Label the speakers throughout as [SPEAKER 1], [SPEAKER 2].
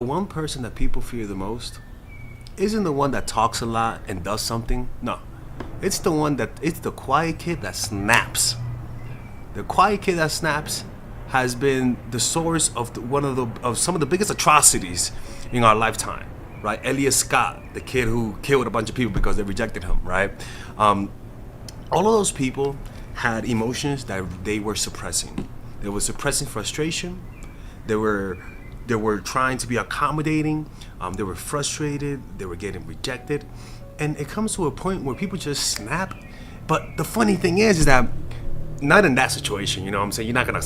[SPEAKER 1] One person that people fear the most isn't the one that talks a lot and does something. No, it's the quiet kid that snaps. The quiet kid that snaps has been the source of some of the biggest atrocities in our lifetime. Right, Elias Scott, the kid who killed a bunch of people because they rejected him. Right, um, all of those people had emotions that they were suppressing. They were suppressing frustration. They were they were trying to be accommodating. They were frustrated. They were getting rejected, and it comes to a point where people just snap. But the funny thing is that not in that situation. You know what I'm saying? You're not gonna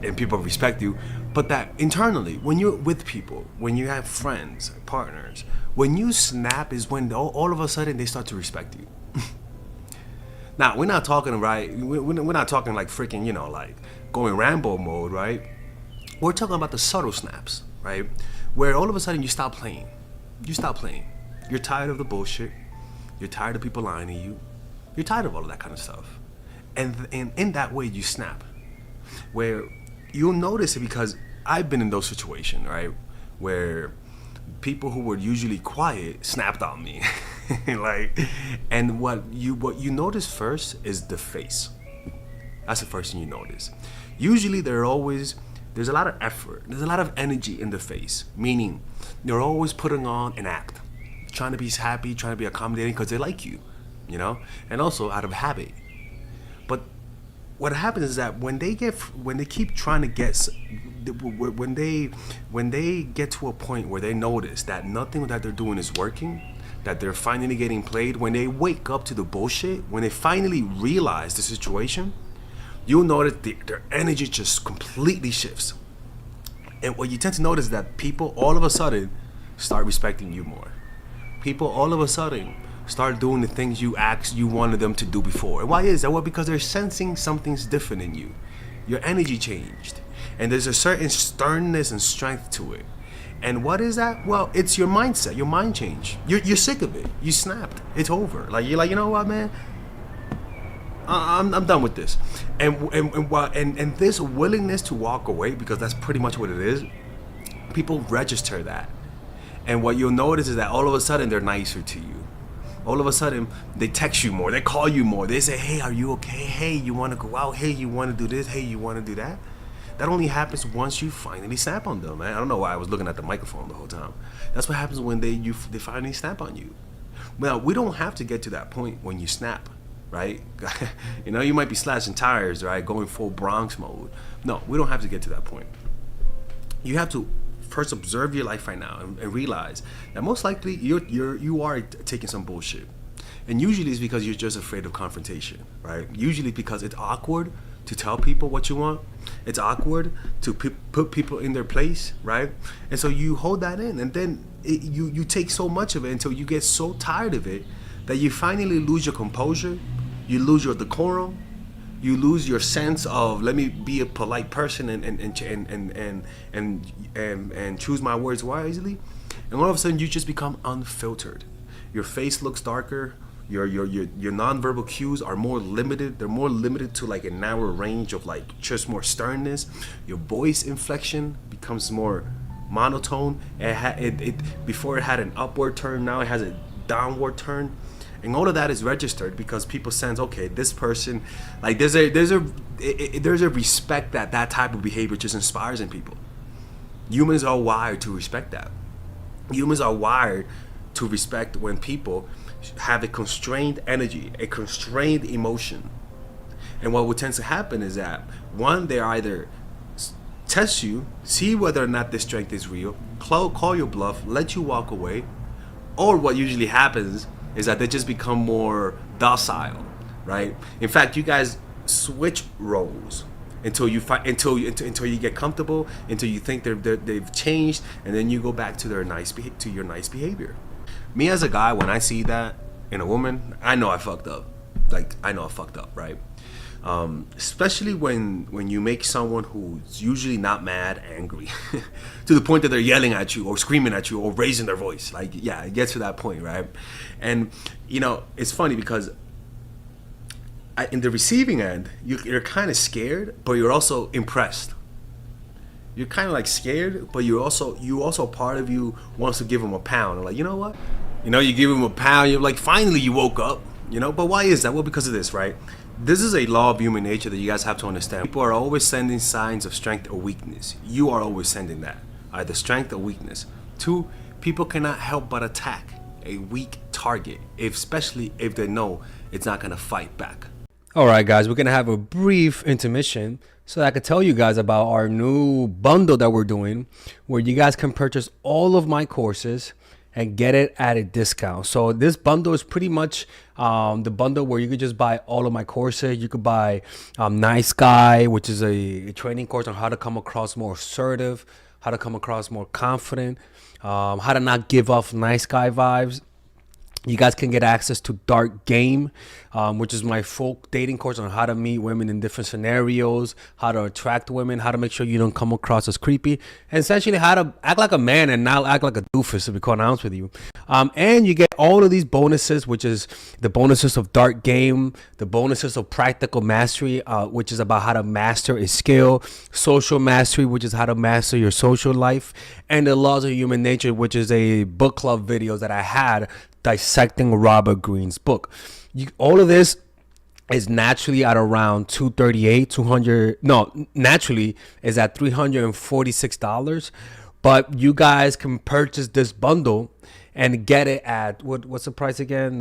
[SPEAKER 1] and people respect you, but that internally, when you're with people, when you have friends, partners, when you snap is when all of a sudden they start to respect you. Now we're not talking right. We're not talking like freaking like going Rambo mode, right? We're talking about the subtle snaps, right? Where all of a sudden you stop playing. You stop playing. You're tired of the bullshit. You're tired of people lying to you. You're tired of all of that kind of stuff. And in that way you snap. Where you'll notice it because I've been in those situations, right? Where people who were usually quiet snapped on me. like and what you notice first is the face. That's the first thing you notice. Usually there's a lot of effort, there's a lot of energy in the face, meaning they're always putting on an act, trying to be happy, trying to be accommodating because they like you, and also out of habit. But what happens is that when they keep trying to when they get to a point where they notice that nothing that they're doing is working, that they're finally getting played, when they wake up to the bullshit, when they finally realize the situation, you'll notice their energy just completely shifts. And what you tend to notice is that people all of a sudden start respecting you more. People all of a sudden start doing the things you wanted them to do before. And why is that? Well, because they're sensing something's different in you. Your energy changed. And there's a certain sternness and strength to it. And what is that? Well, it's your mindset, your mind change. You're sick of it. You snapped. It's over. Like you're like, you know what, man? I'm done with this, and this willingness to walk away, because that's pretty much what it is. People register that, and what you'll notice is that all of a sudden they're nicer to you. All of a sudden they text you more, they call you more, they say, "Hey, are you okay? Hey, you want to go out? Hey, you want to do this? Hey, you want to do that?" That only happens once you finally snap on them, man. I don't know why I was looking at the microphone the whole time. That's what happens when they finally snap on you. Well, we don't have to get to that point when you snap, right? You might be slashing tires, right? Going full Bronx mode. No, we don't have to get to that point. You have to first observe your life right now and realize that most likely you are taking some bullshit. And usually it's because you're just afraid of confrontation, right? Usually because it's awkward to tell people what you want. It's awkward to put people in their place, right? And so you hold that in, and then you take so much of it until you get so tired of it that you finally lose your composure, you lose your decorum, you lose your sense of let me be a polite person and choose my words wisely, and all of a sudden you just become unfiltered. Your face looks darker. Your nonverbal cues are more limited. They're more limited to like a narrow range of like just more sternness. Your voice inflection becomes more monotone. Before it had an upward turn, now it has a downward turn. And all of that is registered because people sense, okay, this person, like there's a respect that type of behavior just inspires in people. Humans are wired to respect that. Humans are wired to respect when people have a constrained energy, a constrained emotion. And what would tend to happen is that one, they either test you, see whether or not this strength is real, call your bluff, let you walk away, or what usually happens is that they just become more docile, right? In fact, you guys switch roles until you get comfortable, until you think they've changed, and then you go back to your nice behavior. Me as a guy, when I see that in a woman, I know I fucked up. Like I know I fucked up, right? Especially when you make someone who's usually not mad angry to the point that they're yelling at you or screaming at you or raising their voice. Like, yeah, it gets to that point, right? And it's funny because in the receiving end, you're kind of scared, but you're also impressed. you're kind of like scared, but you also part of you wants to give him a pound. Like, you know what? You give him a pound. You're like, finally, you woke up. But why is that? Well, because of this, right? This is a law of human nature that you guys have to understand. People are always sending signs of strength or weakness. You are always sending that, either strength or weakness. Two, people cannot help but attack a weak target, especially if they know it's not gonna fight back. All right, guys, we're gonna have a brief intermission so that I can tell you guys about our new bundle that we're doing, where you guys can purchase all of my courses and get it at a discount. So this bundle is pretty much the bundle where you could just buy all of my courses. You could buy Nice Guy, which is a training course on how to come across more assertive, how to come across more confident, how to not give off nice guy vibes. You guys can get access to Dark Game, which is my full dating course on how to meet women in different scenarios, how to attract women, how to make sure you don't come across as creepy, and essentially how to act like a man and not act like a doofus, to be quite honest with you. And you get all of these bonuses, which is the bonuses of Dark Game, the bonuses of Practical Mastery, which is about how to master a skill, Social Mastery, which is how to master your social life, and the Laws of Human Nature, which is a book club video that I had dissecting Robert Greene's book. All of this is naturally at around naturally is at $346, but you guys can purchase this bundle and get it at what's the price again?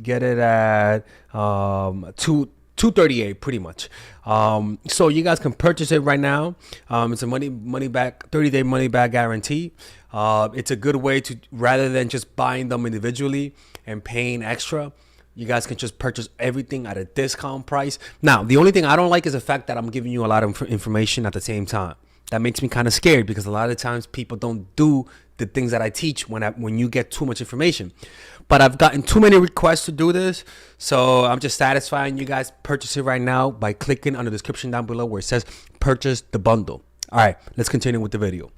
[SPEAKER 1] Get it at $238 pretty much. So you guys can purchase it right now. It's a money back 30-day money back guarantee. It's a good way to, rather than just buying them individually and paying extra, you guys can just purchase everything at a discount price. Now, the only thing I don't like is the fact that I'm giving you a lot of information at the same time. That makes me kind of scared, because a lot of times people don't do the things that I teach when you get too much information. But I've gotten too many requests to do this, so I'm just satisfying you guys. Purchase it right now by clicking on the description down below where it says purchase the bundle. All right, let's continue with the video.